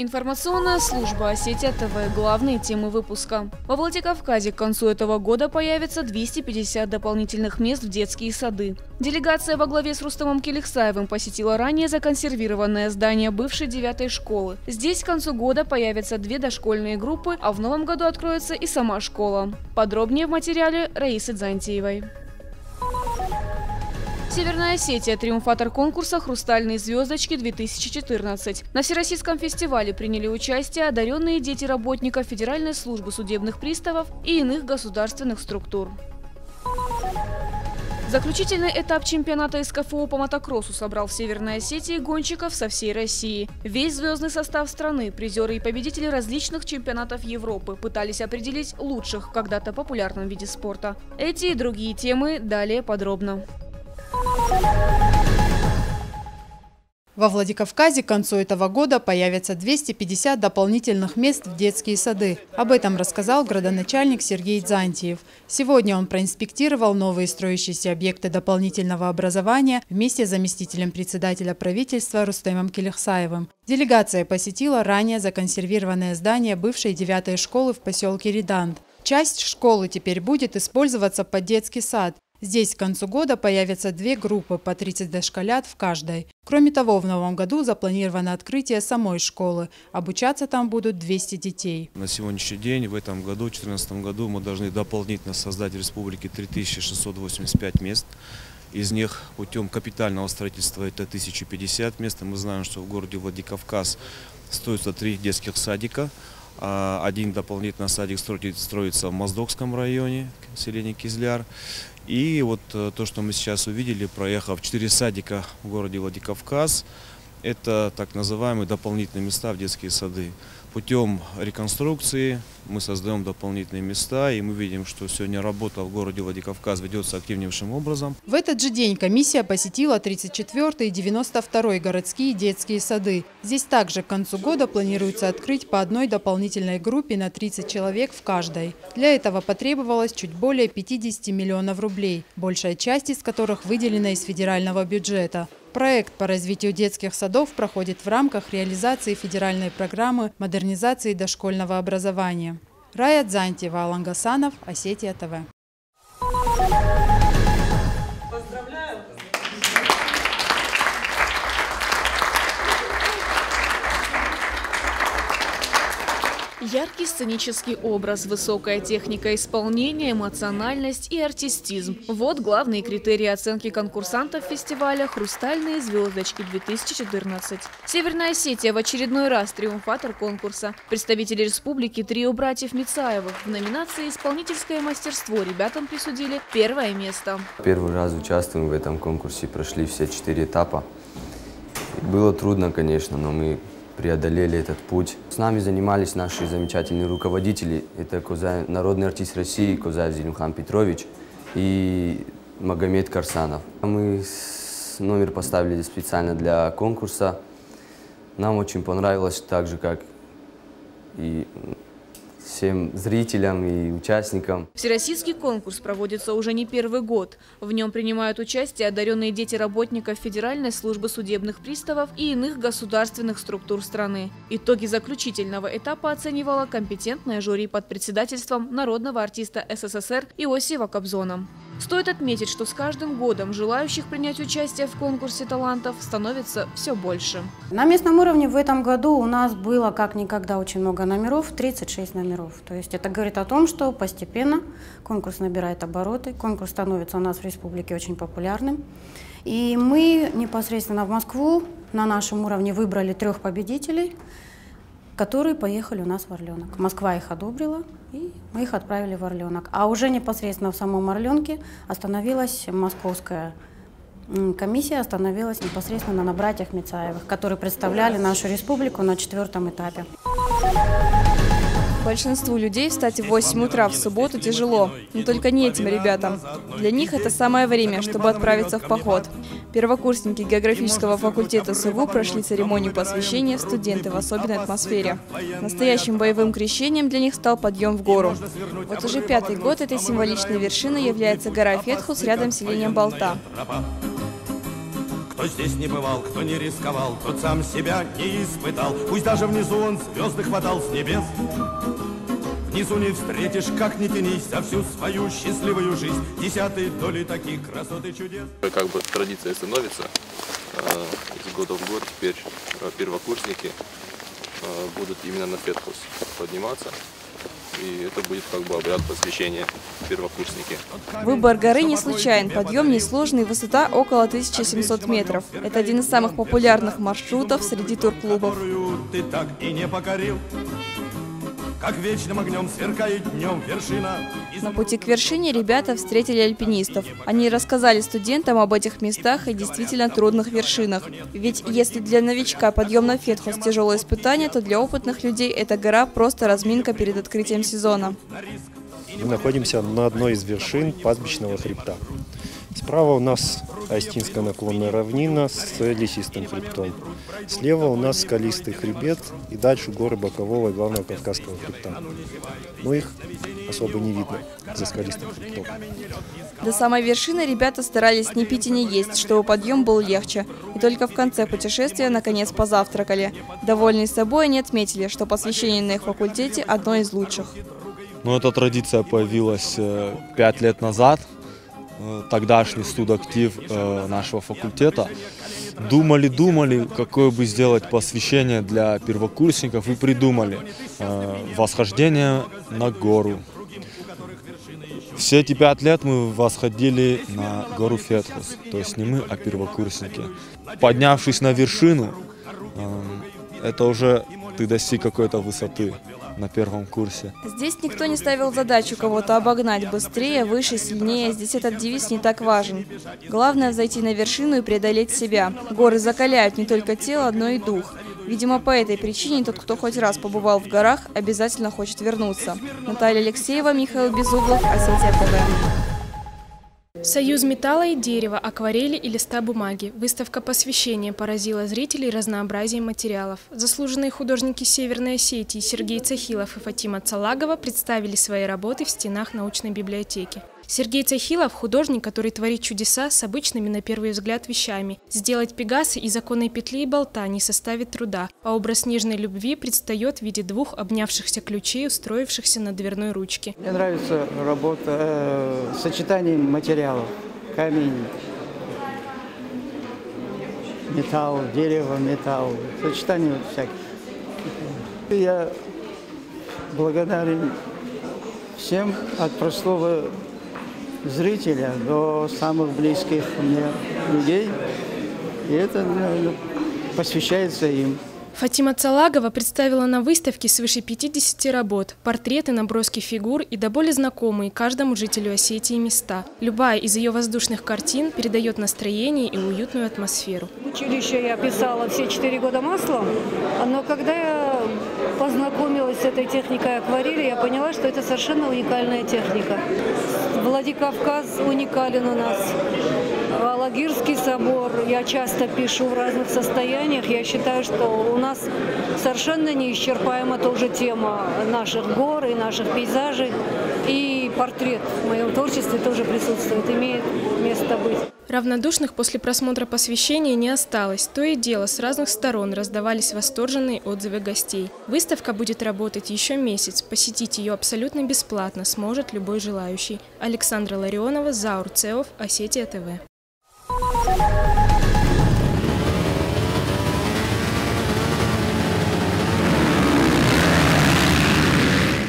Информационная служба Осетия ТВ. Главные темы выпуска. Во Владикавказе к концу этого года появится 250 дополнительных мест в детские сады. Делегация во главе с Рустамом Келихсаевым посетила ранее законсервированное здание бывшей 9-й школы. Здесь к концу года появятся 2 дошкольные группы, а в новом году откроется и сама школа. Подробнее в материале Раисы Дзантиевой. Северная Осетия – триумфатор конкурса «Хрустальные звездочки-2014». На Всероссийском фестивале приняли участие одаренные дети работников Федеральной службы судебных приставов и иных государственных структур. Заключительный этап чемпионата СКФУ по мотокроссу собрал в Северной Осетии гонщиков со всей России. Весь звездный состав страны, призеры и победители различных чемпионатов Европы пытались определить лучших в когда-то популярном виде спорта. Эти и другие темы далее подробно. Во Владикавказе к концу этого года появятся 250 дополнительных мест в детские сады. Об этом рассказал градоначальник Сергей Дзантиев. Сегодня он проинспектировал новые строящиеся объекты дополнительного образования вместе с заместителем председателя правительства Рустемом Келихсаевым. Делегация посетила ранее законсервированное здание бывшей 9-й школы в поселке Ридант. Часть школы теперь будет использоваться под детский сад. Здесь к концу года появятся 2 группы по 30 дошколят в каждой. Кроме того, в новом году запланировано открытие самой школы. Обучаться там будут 200 детей. На сегодняшний день, в этом году, в 2014 году, мы должны дополнительно создать в республике 3685 мест. Из них путем капитального строительства это 1050 мест. Мы знаем, что в городе Владикавказ строится 3 детских садика. Один дополнительный садик строится в Моздокском районе, селение Кизляр. И вот то, что мы сейчас увидели, проехав 4 садика в городе Владикавказ, это так называемые дополнительные места в детские сады. Путем реконструкции мы создаем дополнительные места, и мы видим, что сегодня работа в городе Владикавказ ведется активнейшим образом. В этот же день комиссия посетила 34-й и 92-й городские детские сады. Здесь также к концу года планируется открыть по одной дополнительной группе на 30 человек в каждой. Для этого потребовалось чуть более 50 миллионов рублей, большая часть из которых выделена из федерального бюджета. Проект по развитию детских садов проходит в рамках реализации федеральной программы модернизации дошкольного образования. Рая Дзантиева, Алан Гасанов, Осетия ТВ. Поздравляю! Яркий сценический образ, высокая техника исполнения, эмоциональность и артистизм – вот главные критерии оценки конкурсантов фестиваля «Хрустальные звездочки-2014». Северная Осетия в очередной раз триумфатор конкурса. Представители республики трио братьев Мицаевых в номинации «Исполнительское мастерство» ребятам присудили 1-е место. Первый раз участвуем в этом конкурсе, прошли все 4 этапа. Было трудно, конечно, но мы преодолели этот путь. С нами занимались наши замечательные руководители. Это народный артист России Козаев Зелимхан Петрович и Магомед Карсанов. Мы номер поставили специально для конкурса. Нам очень понравилось, так же как и всем зрителям и участникам. Всероссийский конкурс проводится уже не 1-й год. В нем принимают участие одаренные дети работников Федеральной службы судебных приставов и иных государственных структур страны. Итоги заключительного этапа оценивало компетентное жюри под председательством народного артиста СССР Иосифа Кобзона. Стоит отметить, что с каждым годом желающих принять участие в конкурсе талантов становится все больше. На местном уровне в этом году у нас было как никогда очень много номеров, 36 номеров. То есть это говорит о том, что постепенно конкурс набирает обороты, конкурс становится у нас в республике очень популярным. И мы непосредственно в Москву на нашем уровне выбрали 3 победителей, которые поехали у нас в Орленок. Москва их одобрила, и мы их отправили в Орленок. А уже непосредственно в самом Орленке остановилась московская комиссия, остановилась непосредственно на братьях Мицаевых, которые представляли нашу республику на 4-м этапе. Большинству людей встать в 8 утра в субботу тяжело, но только не этим ребятам. Для них это самое время, чтобы отправиться в поход. Первокурсники географического факультета СУ прошли церемонию посвящения студенты в особенной атмосфере. Настоящим боевым крещением для них стал подъем в гору. Вот уже 5-й год этой символичной вершиной является гора Фетхус рядом с селением Балта. Кто здесь не бывал, кто не рисковал, тот сам себя не испытал. Пусть даже внизу он звезды хватал с небес. Внизу не встретишь, как ни тянись, за всю свою счастливую жизнь десятой доли таких красот и чудес. Как бы традиция становится, из года в год теперь первокурсники будут именно на Фетхус подниматься. И это будет как бы обряд посвящения первокурсники. Выбор горы не случайен. Подъем несложный, высота около 1700 метров. Это один из самых популярных маршрутов среди турклубов. Ты так и не покорил. Как вечным огнем сверкает днем вершина. На пути к вершине ребята встретили альпинистов. Они рассказали студентам об этих местах и действительно трудных вершинах. Ведь если для новичка подъем на Фетхус тяжелое испытание, то для опытных людей эта гора просто разминка перед открытием сезона. Мы находимся на одной из вершин пастбищного хребта. Справа у нас Астинская наклонная равнина с лесистым хребтом. Слева у нас скалистый хребет и дальше горы бокового и главного Кавказского хребта. Но их особо не видно за скалистым хребтом. До самой вершины ребята старались не пить и не есть, чтобы подъем был легче. И только в конце путешествия наконец позавтракали. Довольные собой они отметили, что посвящение на их факультете одно из лучших. Эта традиция появилась 5 лет назад. Тогдашний студактив нашего факультета думали, какое бы сделать посвящение для первокурсников, и придумали восхождение на гору. Все эти 5 лет мы восходили на гору Фетхус, то есть не мы, а первокурсники. Поднявшись на вершину, это уже ты достиг какой-то высоты на первом курсе. Здесь никто не ставил задачу кого-то обогнать быстрее, выше, сильнее. Здесь этот девиз не так важен. Главное взойти на вершину и преодолеть себя. Горы закаляют не только тело, но и дух. Видимо, по этой причине тот, кто хоть раз побывал в горах, обязательно хочет вернуться. Наталья Алексеева, Михаил Безуглов, Осетия ТВ. Союз металла и дерева, акварели и листа бумаги. Выставка посвящения поразила зрителей разнообразием материалов. Заслуженные художники Северной Осетии Сергей Цахилов и Фатима Цалагова представили свои работы в стенах научной библиотеки. Сергей Цахилов – художник, который творит чудеса с обычными на первый взгляд вещами. Сделать пегасы из оконной петли и болта не составит труда, а образ нежной любви предстает в виде 2 обнявшихся ключей, устроившихся на дверной ручке. Мне нравится работа с сочетанием материалов. Камень, металл, дерево, металл. Сочетание вот всяких. Я благодарен всем от простого зрителя до самых близких мне людей, и это посвящается им. Фатима Цалагова представила на выставке свыше 50 работ, портреты, наброски фигур и до боли знакомые каждому жителю Осетии места. Любая из ее воздушных картин передает настроение и уютную атмосферу. В училище я писала все 4 года маслом, но когда я познакомилась с этой техникой акварели, я поняла, что это совершенно уникальная техника. Владикавказ уникален у нас. Алагирский собор я часто пишу в разных состояниях. Я считаю, что у нас совершенно неисчерпаема тоже тема наших гор и наших пейзажей. И портрет в моем творчестве тоже присутствует, имеет место быть. Равнодушных после просмотра посвящения не осталось. То и дело, с разных сторон раздавались восторженные отзывы гостей. Выставка будет работать еще месяц. Посетить ее абсолютно бесплатно сможет любой желающий. Александра Ларионова, Заур Цеов, Осетия ТВ.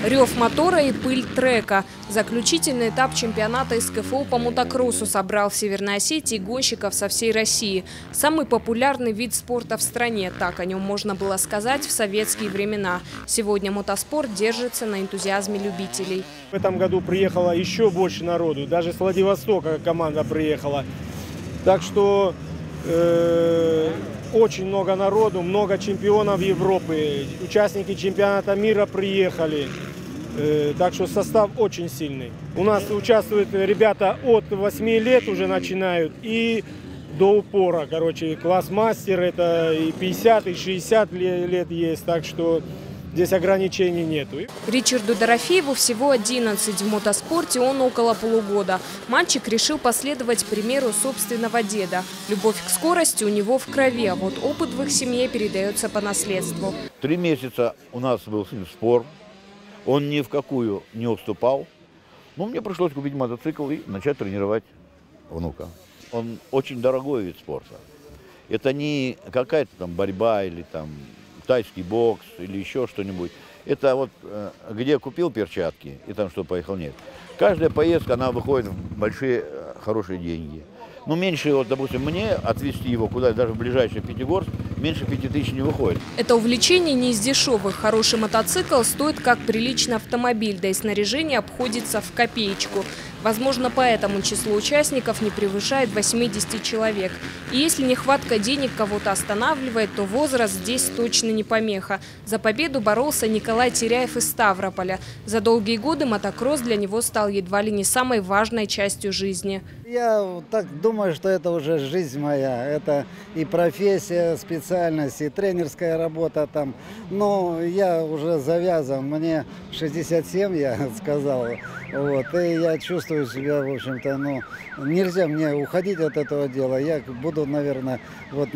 Рев мотора и пыль трека. Заключительный этап чемпионата СКФУ по мотокроссу собрал в Северной Осетии гонщиков со всей России. Самый популярный вид спорта в стране, так о нем можно было сказать в советские времена. Сегодня мотоспорт держится на энтузиазме любителей. В этом году приехало еще больше народу, даже с Владивостока команда приехала. Так что очень много народу, много чемпионов Европы, участники чемпионата мира приехали. Так что состав очень сильный. У нас участвуют ребята от 8 лет уже начинают и до упора. Короче, класс мастер, это и 50, и 60 лет есть. Так что здесь ограничений нету. Ричарду Дорофееву всего 11. В мотоспорте он около полугода. Мальчик решил последовать примеру собственного деда. Любовь к скорости у него в крови, а вот опыт в их семье передается по наследству. 3 месяца у нас был с ним спор. Он ни в какую не уступал. Но мне пришлось купить мотоцикл и начать тренировать внука. Он очень дорогой вид спорта. Это не какая-то там борьба или там тайский бокс или еще что-нибудь. Это вот где купил перчатки и там что поехал, нет. Каждая поездка, она выходит в большие, хорошие деньги. Ну, меньше, вот, допустим, мне отвезти его куда-то, даже в ближайший Пятигорск, меньше 5000 не выходит. Это увлечение не из дешевых. Хороший мотоцикл стоит как приличный автомобиль, да и снаряжение обходится в копеечку. Возможно, поэтому число участников не превышает 80 человек. И если нехватка денег кого-то останавливает, то возраст здесь точно не помеха. За победу боролся Николай Теряев из Ставрополя. За долгие годы мотокросс для него стал едва ли не самой важной частью жизни. Я так думаю, что это уже жизнь моя. Это и профессия, специальность, и тренерская работа там. Но я уже завязан. Мне 67, я сказал. Вот, и я чувствую себя, в общем-то, ну, нельзя мне уходить от этого дела. Я буду, наверное, вот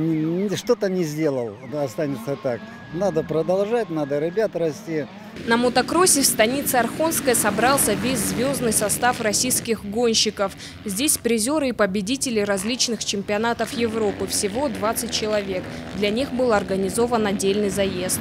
что-то не сделал, останется так. Надо продолжать, надо ребят расти. На мотокроссе в станице Архонской собрался весь звездный состав российских гонщиков. Здесь призеры и победители различных чемпионатов Европы. Всего 20 человек. Для них был организован отдельный заезд.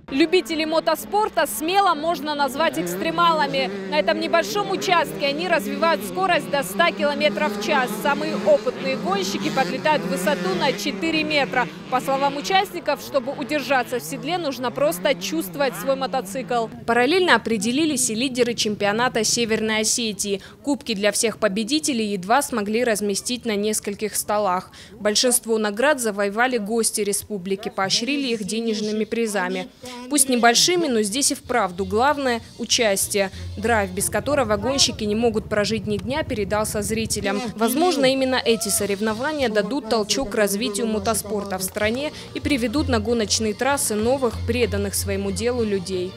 Любителей мотоспорта смело можно назвать экстремалами. На этом небольшом участке они развивают скорость до 100 км в час. Самые опытные гонщики подлетают в высоту на 4 метра. По словам участников, чтобы удержаться в седле, нужно просто чувствовать свой мотоцикл. Параллельно определились и лидеры чемпионата Северной Осетии. Кубки для всех победителей едва смогли разместить на нескольких столах. Большинство наград завоевали гости республики, поощрили их денежными призами. Пусть небольшими, но здесь и вправду главное – участие. Драйв, без которого гонщики не могут прожить ни дня, передался зрителям. Возможно, именно эти соревнования дадут толчок к развитию мотоспорта в стране и приведут на гоночные трассы новых, преданных своему делу людей.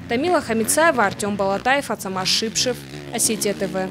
Тамила Хамицаева, Артем Балатаев, Ацамаш Шипшев, Осетия ТВ.